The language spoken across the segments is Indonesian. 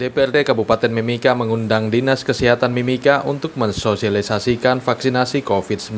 DPRD Kabupaten Mimika mengundang Dinas Kesehatan Mimika untuk mensosialisasikan vaksinasi COVID-19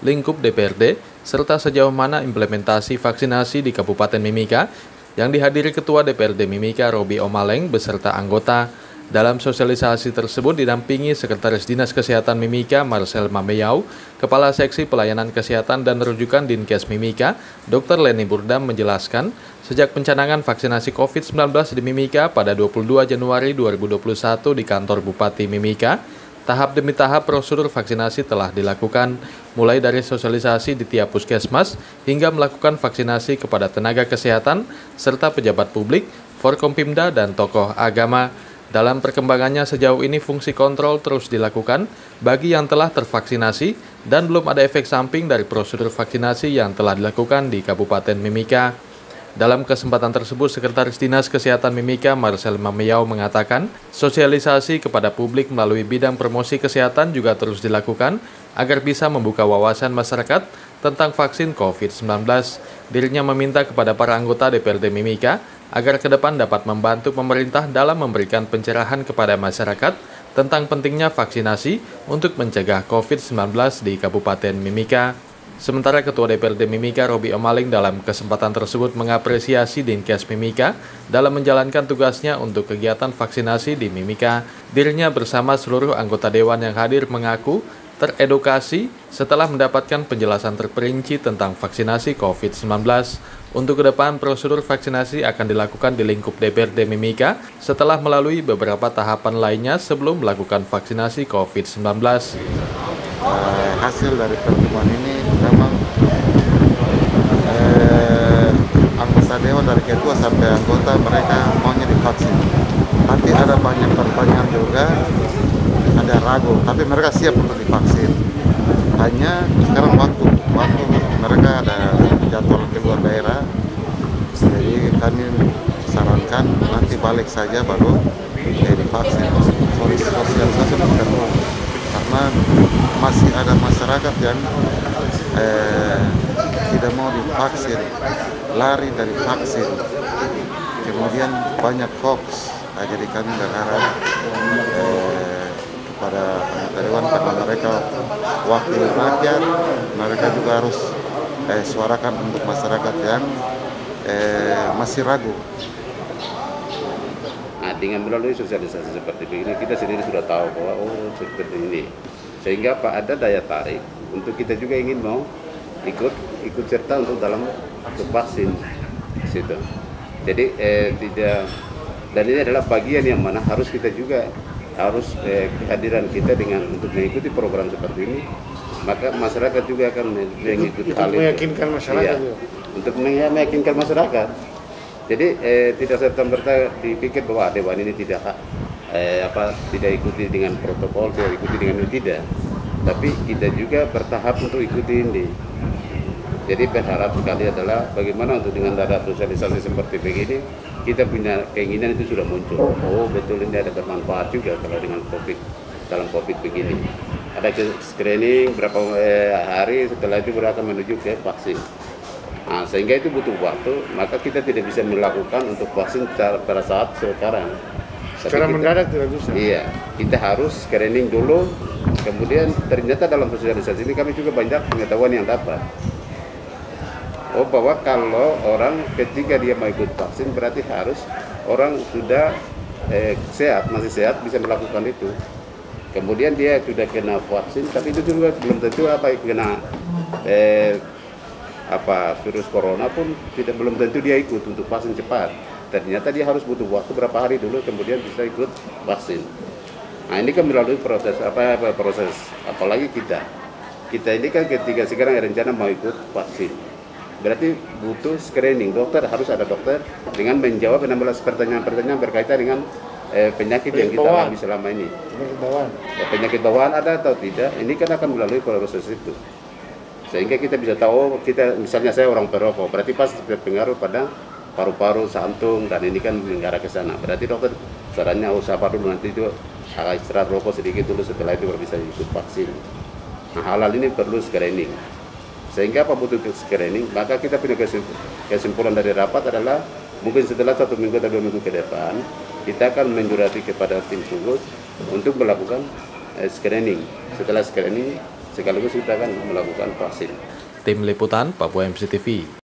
lingkup DPRD, serta sejauh mana implementasi vaksinasi di Kabupaten Mimika yang dihadiri Ketua DPRD Mimika Robi Omaleng beserta anggota. Dalam sosialisasi tersebut didampingi Sekretaris Dinas Kesehatan Mimika Marcel Mameyau, Kepala Seksi Pelayanan Kesehatan dan Rujukan Dinkes Mimika, Dr. Leni Burdam menjelaskan, sejak pencanangan vaksinasi COVID-19 di Mimika pada 22 Januari 2021 di kantor Bupati Mimika, tahap demi tahap prosedur vaksinasi telah dilakukan, mulai dari sosialisasi di tiap puskesmas hingga melakukan vaksinasi kepada tenaga kesehatan serta pejabat publik, Forkompimda, dan tokoh agama. Dalam perkembangannya sejauh ini fungsi kontrol terus dilakukan bagi yang telah tervaksinasi dan belum ada efek samping dari prosedur vaksinasi yang telah dilakukan di Kabupaten Mimika. Dalam kesempatan tersebut, Sekretaris Dinas Kesehatan Mimika Marcel Mameyau mengatakan, sosialisasi kepada publik melalui bidang promosi kesehatan juga terus dilakukan agar bisa membuka wawasan masyarakat tentang vaksin COVID-19. Dirinya meminta kepada para anggota DPRD Mimika agar ke depan dapat membantu pemerintah dalam memberikan pencerahan kepada masyarakat tentang pentingnya vaksinasi untuk mencegah COVID-19 di Kabupaten Mimika. Sementara Ketua DPRD Mimika Robi Omaleng dalam kesempatan tersebut mengapresiasi Dinkes Mimika dalam menjalankan tugasnya untuk kegiatan vaksinasi di Mimika. Dirinya bersama seluruh anggota Dewan yang hadir mengaku teredukasi setelah mendapatkan penjelasan terperinci tentang vaksinasi COVID-19. Untuk ke depan, prosedur vaksinasi akan dilakukan di lingkup DPRD Mimika setelah melalui beberapa tahapan lainnya sebelum melakukan vaksinasi COVID-19. Hasil dari pertemuan ini memang anggota Dewan dari ketua sampai anggota mereka maunya divaksin. Tapi ada banyak pertanyaan juga, ada ragu, tapi mereka siap untuk divaksin. Hanya sekarang waktu mereka ada jadwal keluar daerah, jadi kami sarankan nanti balik saja baru divaksin. Sosialisasi perlu, karena masih ada masyarakat yang tidak mau divaksin, lari dari vaksin, kemudian banyak hoax. Jadi kami berharap kepada anggota Dewan, karena mereka wakil rakyat, mereka juga harus suarakan untuk masyarakat yang masih ragu. Nah, dengan melalui sosialisasi seperti ini, kita sendiri sudah tahu bahwa seperti ini, sehingga ada daya tarik untuk kita juga ingin mau ikut serta untuk dalam vaksin situ. Jadi tidak, dan ini adalah bagian yang mana harus kita juga harus kehadiran kita dengan untuk mengikuti program seperti ini, maka masyarakat juga akan mengikuti hal itu. Meyakinkan masyarakat. Iya, untuk meyakinkan masyarakat. Jadi tidak serta-merta dipikir bahwa Dewan ini tidak ikuti dengan protokol, tidak ikuti dengan itu, tidak. Tapi kita juga bertahap untuk ikuti ini. Jadi berharap sekali adalah bagaimana untuk dengan ada sosialisasi seperti begini, kita punya keinginan itu sudah muncul. Oh betul, ini ada bermanfaat juga kalau dengan dalam COVID begini. Ada screening berapa hari, setelah itu baru akan menuju ke vaksin. Nah, sehingga itu butuh waktu, maka kita tidak bisa melakukan untuk vaksin pada saat sekarang. Secara mendadak tidak bisa. Iya, kita harus screening dulu, kemudian ternyata dalam sosialisasi ini kami juga banyak pengetahuan yang dapat. Bahwa kalau orang ketika dia mau ikut vaksin berarti harus orang sudah masih sehat bisa melakukan itu. Kemudian dia sudah kena vaksin, tapi itu juga belum tentu kena virus corona pun belum tentu dia ikut untuk vaksin cepat. Ternyata dia harus butuh waktu berapa hari dulu kemudian bisa ikut vaksin. Nah ini kan melalui proses apalagi kita ini kan ketika sekarang rencana mau ikut vaksin. Berarti butuh screening, harus ada dokter dengan menjawab 16 pertanyaan-pertanyaan berkaitan dengan penyakit yang kita alami selama ini. Penyakit bawaan ada atau tidak, ini kan akan melalui proses itu. Sehingga kita bisa tahu, misalnya saya orang perokok, berarti pasti berpengaruh pada paru-paru, jantung, dan ini kan mengarah ke sana. Berarti dokter sarannya sabar dulu, nanti itu istirahat rokok sedikit dulu, setelah itu baru bisa ikut vaksin. Nah hal-hal ini perlu screening. Sehingga apa butuh screening, maka kita punya kesimpulan dari rapat adalah Mungkin setelah 1 minggu atau 2 minggu ke depan, kita akan menjurati kepada tim gugus untuk melakukan screening. Setelah screening, sekaligus kita akan melakukan vaksin. Tim Liputan Papua MCTV.